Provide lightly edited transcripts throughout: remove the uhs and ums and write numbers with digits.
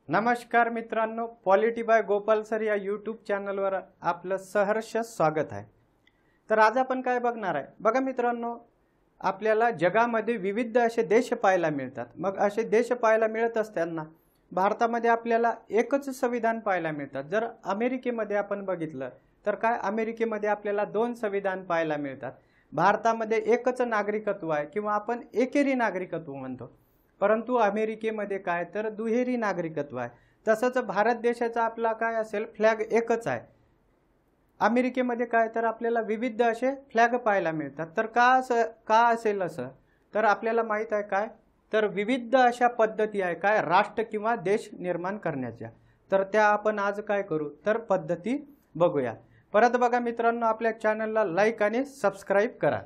नमस्कार मित्रांनो, polity bye Gopal sir या यूट्यूब चॅनलवर आपलं सहर्ष स्वागत आहे। तर आज आपण काय बघणार आहे बघा मित्रांनो, आपल्याला जगामध्ये विविध असे देश पाहायला मिळतात। मग असे देश पाहायला मिळत असताना भारतामध्ये आपल्याला एकच संविधान पाहायला मिळतात। जर अमेरिकेमध्ये आपण बघितलं तर काय अमेरिकेमध्ये आपल्याला दोन संविधान पाहायला मिळतात। भारतामध्ये एकच नागरिकत्व आहे किंवा आपण एकेरी नागरिकत्व म्हणतो, परंतु अमेरिकेमध्ये काय तर दुहेरी नागरिकत्व आहे। तसंच भारत देशाचा आपला काय असेल फ्लॅग एकच आहे। अमेरिकेमध्ये काय तर आपल्याला विविध असे फ्लॅग पाहायला मिळतात। तर का असेल असं तर आपल्याला माहित आहे काय तर विविध अशा पद्धती आहे काय राष्ट्र किंवा देश निर्माण करण्याच्या। तर त्या आपण आज काय करू तर पद्धती बघूया। परत बघा मित्रांनो, आपल्या चॅनलला लाईक आणि सबस्क्राइब करा।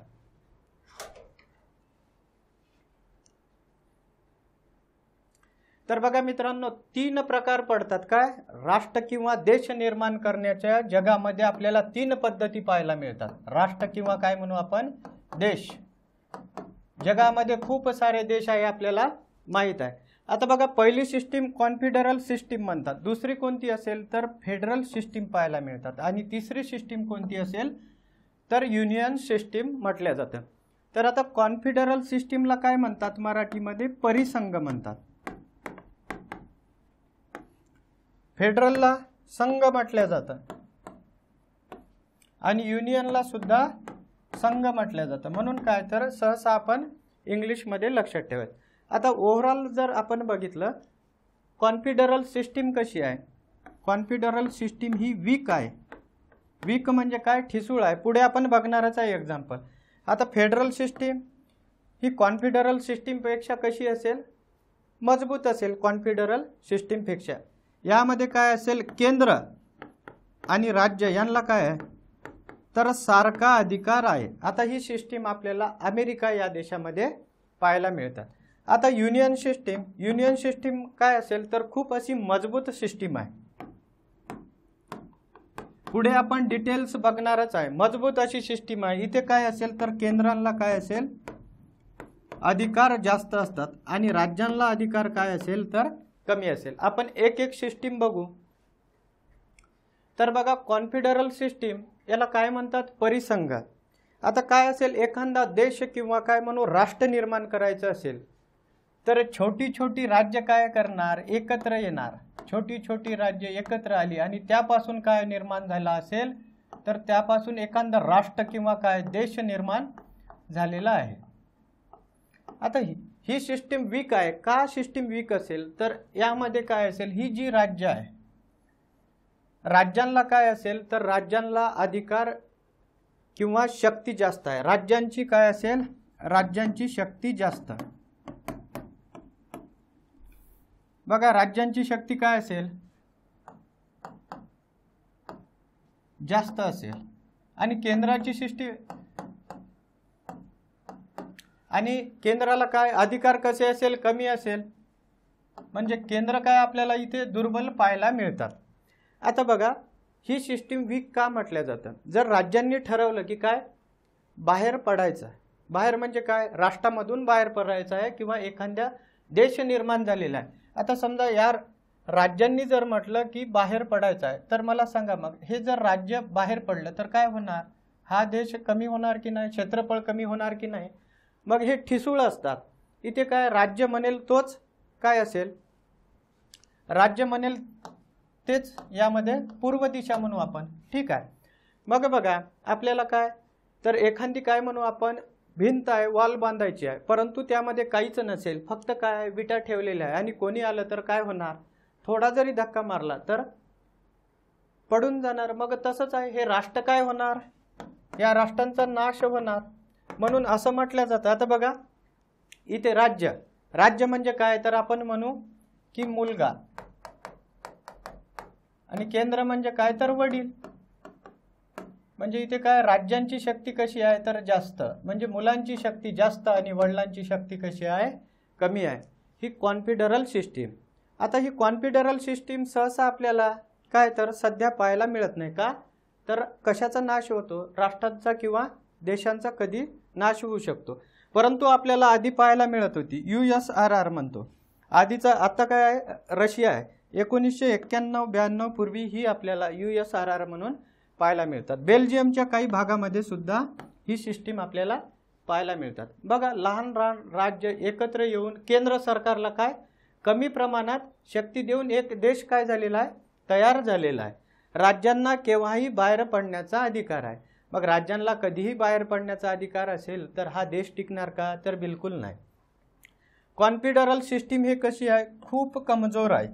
तर बघा मित्रांनो, तीन प्रकार पडतात काय राष्ट्र किंवा देश निर्माण करण्याच्या। जगामध्ये आपल्याला तीन पद्धती पाहायला मिळतात। राष्ट्र किंवा काय म्हणू आपण देश। जगामध्ये खूप सारे देश आहे आपल्याला माहित आहे। आता बघा, पहिली सिस्टीम कॉन्फेडरल सिस्टीम म्हणतात, दुसरी कोणती असेल तर फेडरल सिस्टीम पाहायला मिळतात, आणि तिसरी सिस्टीम कोणती असेल तर युनियन सिस्टीम म्हटल्या जातं। तर आता कॉन्फेडरल सिस्टीमला काय म्हणतात मराठीमध्ये परिसंघ म्हणतात, फेडरलला संघ म्हटलं जातं, आणि युनियनला सुद्धा संघ म्हटलं जातं। म्हणून काय तर सहसा आपण इंग्लिश मध्ये लक्षात ठेवायचं। आता ओव्हरऑल जर आपण बघितलं कॉन्फेडरल सिस्टीम कशी आहे, कॉन्फेडरल सिस्टीम ही वीक आहे। वीक म्हणजे काय ठिसूळ आहे। पुढे आपण बघणारच आहे एक्झाम्पल। आता फेडरल सिस्टीम ही कॉन्फेडरल सिस्टीम पेक्षा कशी असेल मजबूत असेल कॉन्फेडरल सिस्टीम पेक्षा। यामध्ये काय असेल केंद्र आणि राज्य यांना काय आहे तर सारखा अधिकार आहे। आता ही सिस्टीम आपल्याला अमेरिका या देशामध्ये पाहायला मिळतात। आता युनियन सिस्टीम काय असेल तर खूप अशी मजबूत सिस्टीम आहे। पुढे आपण डिटेल्स बघणारच आहे। मजबूत अशी सिस्टीम आहे। इथे काय असेल तर केंद्राला काय असेल अधिकार जास्त असतात, आणि राज्यांना अधिकार काय असेल तर कमी असेल। आपण एक एक सिस्टीम बघू। तर बघा, कॉन्फेडरल सिस्टीम याला काय म्हणतात परिसंघ। आता काय असेल एखादा देश किंवा काय म्हणू राष्ट्र निर्माण करायचं असेल तर छोटी छोटी राज्य काय करणार एकत्र येणार। छोटी छोटी राज्य एकत्र आली आणि त्यापासून काय निर्माण झाला असेल तर त्यापासून एखादा राष्ट्र किंवा काय देश निर्माण झालेला आहे। आता ही सिस्टीम वीक आहे। का सिस्टीम वीक असेल तर यामध्ये काय असेल ही जी राज्य आहे राज्यांना काय असेल तर राज्यांना अधिकार किंवा शक्ती जास्त आहे। राज्यांची काय असेल राज्यांची शक्ती जास्त। बघा, राज्यांची शक्ती काय असेल जास्त असेल, आणि केंद्राची सिस्टीम आणि केंद्राला काय अधिकार कसे असेल कमी असेल। म्हणजे केंद्र काय आपल्याला इथे दुर्बल पाहायला मिळतात। आता बघा, ही सिस्टीम वीक का म्हटलं जातं जर राज्यांनी ठरवलं की काय बाहेर पडायचं, बाहेर म्हणजे काय राष्ट्रामधून बाहेर पडायचं आहे किंवा एखाद्या देश निर्माण झालेला आहे। आता समजा या राज्यांनी जर म्हटलं की बाहेर पडायचं आहे तर मला सांगा, मग हे जर राज्य बाहेर पडलं तर काय होणार, हा देश कमी होणार की नाही, क्षेत्रफळ कमी होणार की नाही। मग हे ठिसूळ असतात। इथे काय राज्य म्हणेल तोच काय असेल राज्य म्हणेल तेच यामध्ये पूर्व दिशा म्हणू आपण, ठीक आहे। मग बघा, आपल्याला काय तर एखादी काय म्हणू आपण भिंत आहे, वॉल बांधायची आहे, परंतु त्यामध्ये काहीच नसेल, फक्त काय विटा ठेवलेल्या आहे, आणि कोणी आलं तर काय होणार थोडा जरी धक्का मारला तर पडून जाणार। मग तसंच आहे हे राष्ट्र काय होणार या राष्ट्रांचा नाश होणार। म्हणून असं म्हटलं जातं। आता बघा, इथे राज्य म्हणजे काय तर आपण म्हणू की मुलगा, आणि केंद्र म्हणजे काय तर वडील। म्हणजे इथे काय राज्यांची शक्ती कशी आहे तर जास्त, म्हणजे मुलांची शक्ती जास्त आणि वडिलांची शक्ती कशी आहे कमी आहे। ही कॉन्फेडरल सिस्टीम। आता ही कॉन्फेडरल सिस्टीम सहसा आपल्याला काय तर सध्या पाहायला मिळत नाही। का तर कशाचा नाश होतो राष्ट्रांचा किंवा देशांचा कधी नाश होऊ शकतो, परंतु आपल्याला आधी पाहायला मिळत होती USSR म्हणतो। आधीचा आता काय आहे, रशिया आहे. 1991-92 पूर्वी ही आपल्याला USSR म्हणून पाहायला मिळतात. बेल्जियमच्या काही भागामध्ये सुद्धा ही सिस्टीम आपल्याला पाहायला मिळतात. बघा, लहान राज्य एकत्र येऊन केंद्र सरकारला काय कमी प्रमाणात शक्ती देऊन एक देश काय झालेला आहे, तयार झालेला आहे. राज्यांना केव्हाही बाहेर पडण्याचा अधिकार आहे. मग राज्यांना कधीही बाहेर पडण्याचा अधिकार असेल तर हा देश टिकणार का, तर बिलकुल नाही. कॉन्फेडरल सिस्टीम हे कशी आहे, खूप कमजोर आहे.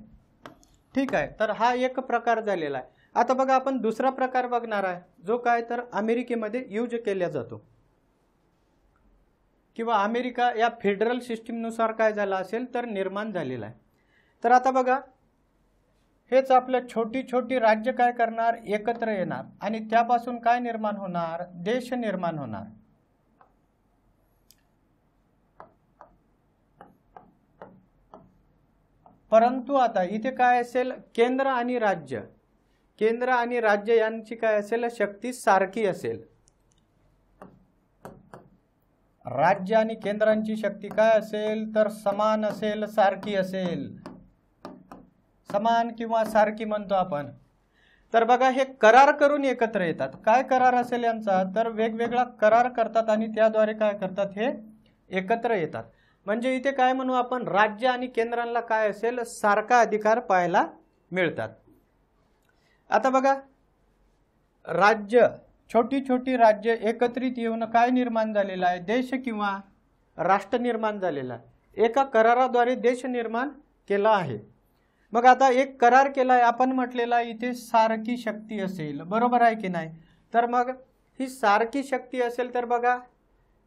ठीक आहे, तर हा एक प्रकार झालेला आहे. आता बघा, आपण दुसरा प्रकार बघणार आहे, जो काय तर अमेरिकेमध्ये यूज केला जातो, किंवा अमेरिका या फेडरल सिस्टीमनुसार काय झाला असेल तर निर्माण झालेला आहे. तर आता बघा, हेच आपलं छोटी छोटी राज्य काय करणार, एकत्र येणार आणि त्यापासून काय निर्माण होणार, देश निर्माण होणार. परंतु आता इथे काय असेल, केंद्र आणि राज्य यांची काय असेल, शक्ती सारखी असेल. राज्य आणि केंद्रांची शक्ती काय असेल तर समान असेल, सारखी असेल. समान किंवा सारखी म्हणतो आपण. तर बघा, हे करार करून एकत्र येतात. काय करार असेल यांचा, तर वेगवेगळा करार करतात आणि त्याद्वारे काय करतात, हे एकत्र येतात. म्हणजे इथे काय म्हणू आपण, राज्य आणि केंद्रांना काय असेल, सारखा अधिकार पाहायला मिळतात. आता बघा, राज्य, छोटी छोटी राज्य एकत्रित येऊन काय निर्माण झालेला आहे, देश किंवा राष्ट्र निर्माण झालेला आहे. एका कराराद्वारे देश निर्माण केला आहे. मग आता एक करार केला आहे, आपण म्हटलेला इथे सारखी शक्ती असेल, बरोबर आहे की नाही. तर मग ही सारखी शक्ती असेल तर बघा,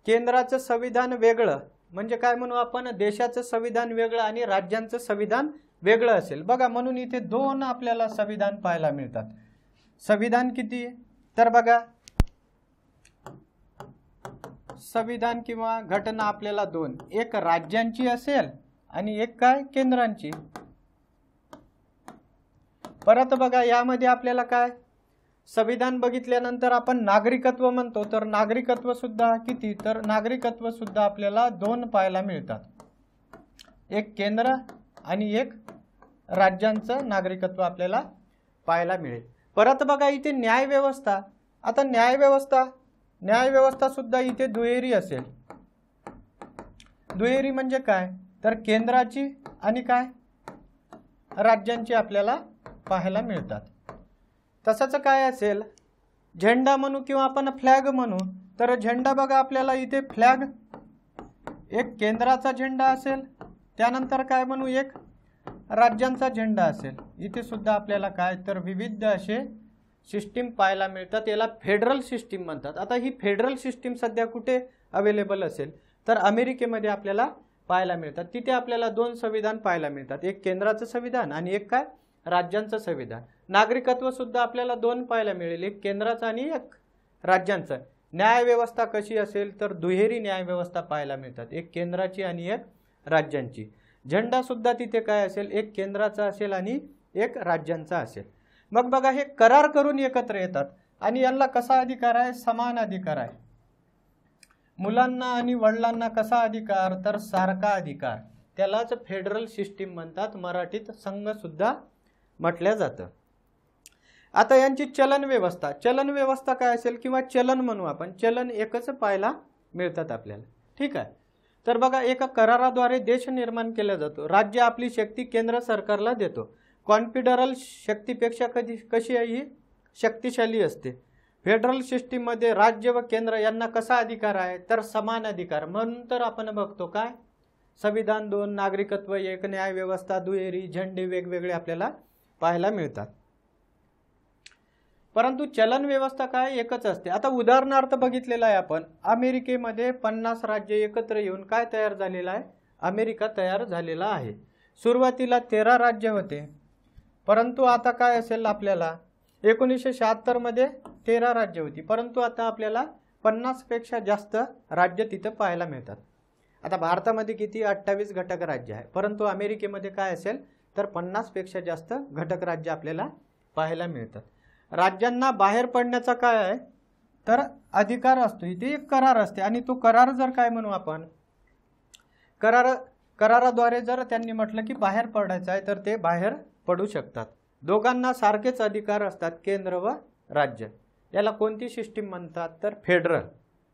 केंद्राचं संविधान वेगळं, म्हणजे काय म्हणू आपण, देशाचं संविधान वेगळं आणि राज्यांचं संविधान वेगळं असेल. बघा, म्हणून इथे दोन आपल्याला संविधान पाहायला मिळतात. संविधान किती, तर बघा, संविधान किंवा घटना आपल्याला दोन, एक राज्यांची असेल आणि एक काय केंद्रांची. परत बघा, यामध्ये आपल्याला काय संविधान बघितल्यानंतर आपण नागरिकत्व म्हणतो, तर नागरिकत्व सुद्धा किती, तर नागरिकत्व सुद्धा आपल्याला दोन पाहायला मिळतात. एक केंद्र आणि एक राज्यांचं नागरिकत्व आपल्याला पाहायला मिळेल. परत बघा, इथे न्यायव्यवस्था. आता न्यायव्यवस्था सुद्धा इथे दुहेरी असेल. दुहेरी म्हणजे काय, तर केंद्राची आणि काय राज्यांची आपल्याला पाहायला मिळतात. तसंच काय असेल, झेंडा म्हणू किंवा आपण फ्लॅग म्हणू, तर झेंडा बघा, आपल्याला इथे फ्लॅग एक केंद्राचा झेंडा असेल, त्यानंतर काय म्हणू, एक राज्यांचा झेंडा असेल. इथे सुद्धा आपल्याला काय तर विविध असे सिस्टीम पाहायला मिळतात. याला फेडरल सिस्टीम म्हणतात. आता ही फेडरल सिस्टीम सध्या कुठे अवेलेबल असेल, तर अमेरिकेमध्ये आपल्याला पाहायला मिळतात. तिथे आपल्याला दोन संविधान पाहायला मिळतात, एक केंद्राचं संविधान आणि एक काय राज्यांचं संविधान. नागरिकत्व सुद्धा आपल्याला दोन पाहायला मिळेल, एक केंद्राचं आणि एक राज्यांचं. न्यायव्यवस्था कशी असेल, तर दुहेरी न्यायव्यवस्था पाहायला मिळतात, एक केंद्राची आणि एक राज्यांची. झेंडा सुद्धा तिथे काय असेल, एक केंद्राचा असेल आणि एक राज्यांचा असेल. मग बघा, हे करार करून एकत्र येतात आणि यांना कसा अधिकार आहे, समान अधिकार आहे. मुलांना आणि वडिलांना कसा अधिकार, तर सारखा अधिकार. त्यालाच फेडरल सिस्टीम म्हणतात, मराठीत संघ सुद्धा म्हटलं जातं. आता यांची चलन व्यवस्था काय असेल, किंवा चलन म्हणू आपण, चलन एकच पाहायला मिळतात आपल्याला. ठीक आहे, तर बघा, एका कराराद्वारे देश निर्माण केला जातो. राज्य आपली शक्ती केंद्र सरकारला देतो. कॉन्फेडरल शक्तीपेक्षा कशी आहे, ही शक्तिशाली असते. फेडरल सिस्टीममध्ये राज्य व केंद्र यांना कसा अधिकार आहे, तर समान अधिकार. म्हणून तर आपण बघतो काय, संविधान दोन, नागरिकत्व एक, न्यायव्यवस्था दुहेरी, झेंडे वेगवेगळे आपल्याला पाहायला मिळतात. परंतु चलन व्यवस्था काय एकच असते. आता उदाहरणार्थ बघितलेला आहे आपण, अमेरिकेमध्ये 50 राज्य एकत्र येऊन काय तयार झालेला आहे, अमेरिका तयार झालेला आहे. सुरुवातीला 13 राज्य होते, परंतु आता काय असेल, आपल्याला 1976 मध्ये 13 राज्य होती, परंतु आता आपल्याला 50 पेक्षा जास्त राज्य तिथं पाहायला मिळतात. आता भारतामध्ये किती, 28 घटक राज्य आहे, परंतु अमेरिकेमध्ये काय असेल, तर 50 पेक्षा जास्त घटक राज्य आपल्याला पाहायला मिळतात. राज्यांना बाहेर पडण्याचा काय आहे, तर अधिकार असतो. इथे एक करार असते आणि तो करार जर काय म्हणू आपण, कराराद्वारे जर त्यांनी म्हटलं की बाहेर पडायचं आहे तर ते बाहेर पडू शकतात. दोघांना सारखेच अधिकार असतात, केंद्र व राज्य. याला कोणती सिस्टीम म्हणतात तर फेडरल.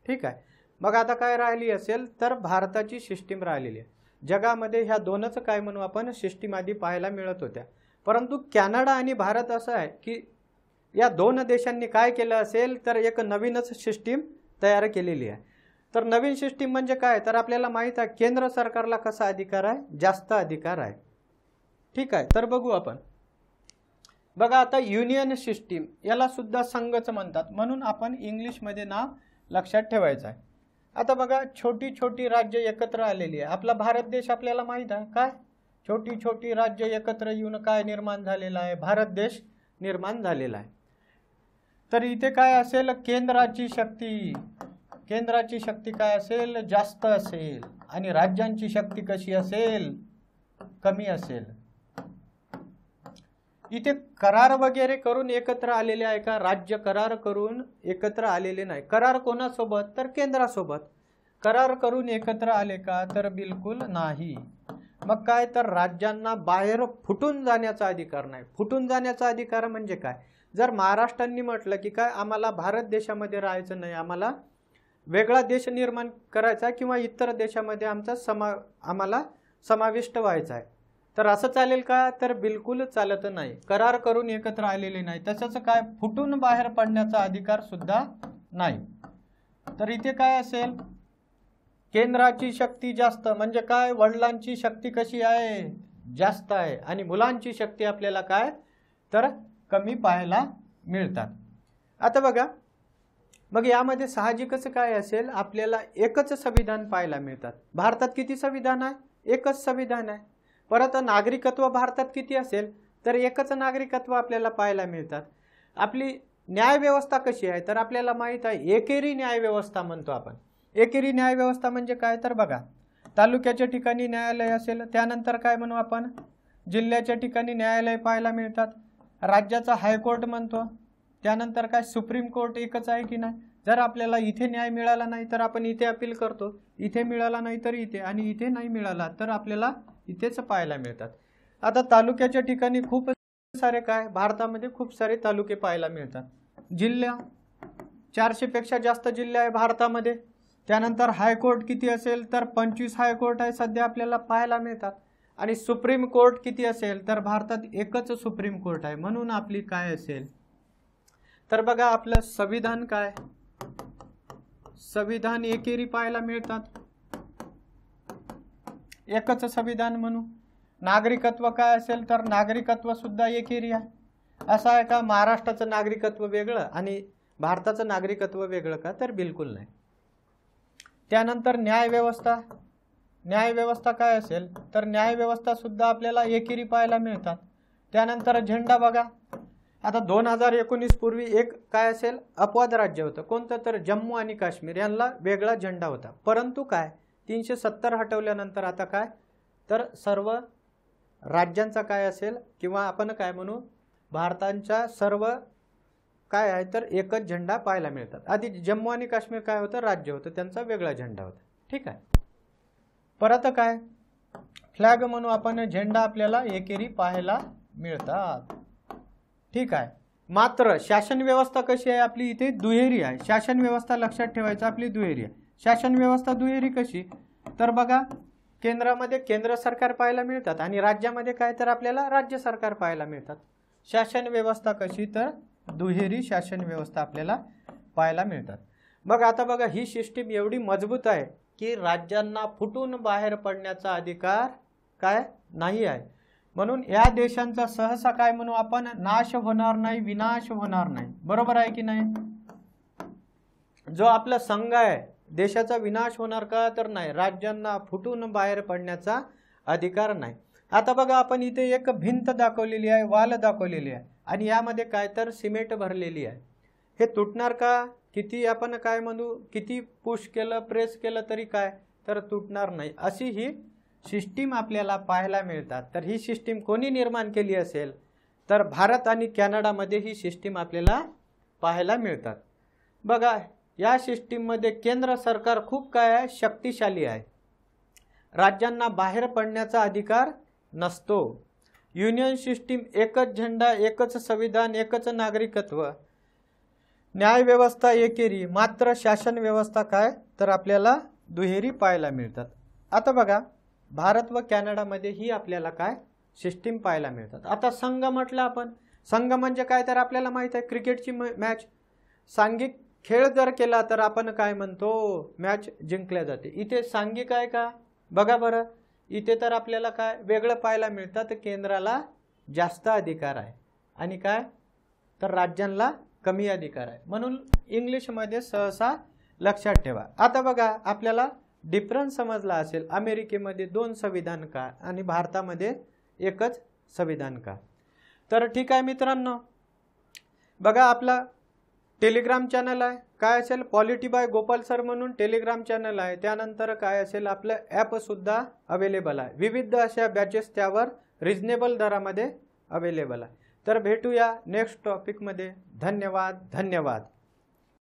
ठीक आहे. मग आता काय राहिली असेल तर भारताची सिस्टीम राहिलेली आहे. जगामध्ये ह्या दोनच काय म्हणू आपण सिस्टीम आधी पाहायला मिळत होत्या. परंतु कॅनडा आणि भारत असं आहे की या दोन देशांनी काय केलं असेल तर एक नवीनच सिस्टीम तयार केलेली आहे. तर नवीन सिस्टीम म्हणजे काय तर आपल्याला माहित आहे केंद्र सरकारला कसा अधिकार आहे, जास्त अधिकार आहे. ठीक आहे. तर बघू आपण. बघा आता युनियन सिस्टीम याला सुद्धा संघच म्हणतात, म्हणून आपण इंग्लिशमध्ये नाव लक्षात ठेवायचं आहे. आता बघा छोटी छोटी राज्य एकत्र आलेली आहे. आपला भारत देश आपल्याला माहित आहे काय, छोटी छोटी राज्य एकत्र येऊन काय निर्माण झालेला आहे, भारत देश निर्माण झालेला आहे. तर इथे काय असेल केंद्राची शक्ती काय असेल जास्त असेल आणि राज्यांची शक्ती कशी असेल कमी असेल. इथे करार वगैरे करून एकत्र आलेले आहे का, राज्य करार करून एकत्र आलेले नाही. करार कोणासोबत तर केंद्रासोबत. करार करून एकत्र आले का तर बिलकुल नाही. मग काय तर राज्यांना बाहेर फुटून जाण्याचा अधिकार नाही. फुटून जाण्याचा अधिकार म्हणजे काय, जर महाराष्ट्रांनी म्हटलं की काय आम्हाला भारत देशामध्ये राहायचं नाही, आम्हाला वेगळा देश निर्माण करायचा किंवा इतर देशामध्ये आम्हाला समाविष्ट व्हायचा आहे, तर असं चालेल का तर बिलकुल चालत नाही. करार करून एकत्र आलेले नाही. तसंच काय फुटून बाहेर पडण्याचा अधिकार सुद्धा नाही. तर इथे काय असेल केंद्राची शक्ती जास्त म्हणजे काय वडिलांची शक्ती कशी आहे जास्त आहे आणि मुलांची शक्ती आपल्याला काय तर कमी पाहायला मिळतात. आता बघा मग यामध्ये साहजिकच काय असेल आपल्याला एकच संविधान पाहायला मिळतात. भारतात किती संविधान आहे, एकच संविधान आहे. परत नागरिकत्व भारतात किती असेल तर एकच नागरिकत्व आपल्याला पाहायला मिळतात. आपली न्यायव्यवस्था कशी आहे तर आपल्याला माहित आहे एकेरी न्यायव्यवस्था म्हणतो आपण. एकेरी न्यायव्यवस्था म्हणजे काय तर बघा तालुक्याच्या ठिकाणी न्यायालय असेल, त्यानंतर काय म्हणू आपण जिल्ह्याच्या ठिकाणी न्यायालय पाहायला मिळतात. राज्याचा हायकोर्ट म्हणतो, त्यानंतर काय सुप्रीम कोर्ट एकच आहे की नाही. जर आपल्याला इथे न्याय मिळाला नाही तर आपण इथे अपील करतो, इथे मिळाला नाही तर इथे, आणि इथे नाही मिळाला तर आपल्याला इथेच पाहायला मिळतात. आता तालुक्याच्या ठिकाणी खूप सारे काय भारतामध्ये खूप सारे तालुके पाहायला मिळतात. जिल्हा 400 पेक्षा जास्त जिल्हे आहे भारतामध्ये. त्यानंतर हायकोर्ट किती असेल तर 25 हायकोर्ट आहे सध्या आपल्याला पाहायला मिळतात. आणि सुप्रीम कोर्ट किती असेल तर भारतात एकच सुप्रीम कोर्ट आहे. म्हणून आपली काय असेल तर बघा आपलं संविधान काय संविधान एकेरी पाहायला मिळतात, एकच संविधान म्हणू. नागरिकत्व काय असेल तर नागरिकत्व सुद्धा एकेरी आहे. असं आहे का महाराष्ट्राचं नागरिकत्व वेगळं आणि भारताचं नागरिकत्व वेगळं का तर बिलकुल नाही. त्यानंतर न्यायव्यवस्था काय असेल तर न्यायव्यवस्था सुद्धा आपल्याला एकेरी पाहायला मिळतात. त्यानंतर झेंडा बघा आता 2019 पूर्वी एक काय असेल अपवाद राज्य होतं कोणतं तर जम्मू आणि काश्मीर, यांना वेगळा झेंडा होता. परंतु काय 370 हटवल्यानंतर आता काय तर सर्व राज्यांचा काय असेल किंवा आपण काय म्हणू भारताच्या सर्व काय आहे तर एकच झेंडा पाहायला मिळतात. आधी जम्मू आणि काश्मीर काय होतं राज्य होतं, त्यांचा वेगळा झेंडा होता. ठीक आहे. परत काय फ्लॅग म्हणू आपण झेंडा आपल्याला एकेरी पाहायला मिळतात. ठीक आहे. मात्र शासन व्यवस्था कशी आहे आपली इथे दुहेरी आहे. शासन व्यवस्था लक्षात ठेवायचं आपली दुहेरी आहे. शासन व्यवस्था दुहेरी कशी तर बघा केंद्रामध्ये केंद्र सरकार पाहायला मिळतात आणि राज्यामध्ये काय तर आपल्याला राज्य सरकार पाहायला मिळतात. शासन व्यवस्था कशी तर दुहेरी शासन व्यवस्था आपल्याला पाहायला मिळतात. मग आता बघा ही सिस्टीम एवढी मजबूत आहे की राज्यांना फुटून बाहेर पडण्याचा अधिकार काय नाही आहे. म्हणून या देशांचा सहसा काय म्हणू आपण नाश होणार नाही, विनाश होणार नाही. बरोबर आहे की नाही. जो आपला संघ आहे देशाचा विनाश होणार का तर नाही, राज्यांना फुटून बाहेर पडण्याचा अधिकार नाही. आता बघा आपण इथे एक भिंत दाखवलेली आहे, वाल दाखवलेली आहे आणि यामध्ये काय तर सिमेंट भरलेली आहे. हे तुटणार का, किती आपण काय म्हणू किती पुश केलं प्रेस केलं तरी काय तर तुटणार नाही. अशी ही सिस्टीम आपल्याला पाहायला मिळतात. तर ही सिस्टीम कोणी निर्माण केली असेल तर भारत आणि कॅनडामध्ये ही सिस्टीम आपल्याला पाहायला मिळतात. बघा या सिस्टीममध्ये केंद्र सरकार खूप काय आहे शक्तिशाली आहे राज्यांना बाहेर पडण्याचा अधिकार नसतो. युनियन सिस्टीम एकच झेंडा, एकच संविधान, एकच नागरिकत्व, न्यायव्यवस्था एकेरी, मात्र शासन व्यवस्था काय तर आपल्याला दुहेरी पाहायला मिळतात. आता बघा भारत व कॅनडामध्ये ही आपल्याला काय सिस्टीम पाहायला मिळतात. आता संघ म्हटलं आपण, संघ म्हणजे काय तर आपल्याला माहित आहे क्रिकेटची मॅच. सांघिक खेळ जर केला तर आपण काय म्हणतो मॅच जिंकल्या जाते. इथे सांघिक आहे का बघा बरं, इथे तर आपल्याला काय वेगळं पाहायला मिळतं, तर केंद्राला जास्त अधिकार आहे आणि काय तर राज्यांना कमी अधिकार आहे. म्हणून इंग्लिशमध्ये सहसा लक्षात ठेवा. आता बघा आपल्याला डिफरन्स समजला असेल, अमेरिकेमध्ये 2 संविधान का आणि भारतामध्ये एकच संविधान का. तर ठीक आहे मित्रांनो, बघा आपला टेलिग्राम चॅनल आहे, काय असेल पॉलिटी बाय गोपाल सर म्हणून टेलिग्राम चॅनल आहे. त्यानंतर काय असेल आपलं ॲपसुद्धा अवेलेबल आहे, विविध अशा बॅचेस त्यावर रिजनेबल दरामध्ये अवेलेबल आहे. तर भेटूया नेक्स्ट टॉपिकमध्ये. धन्यवाद.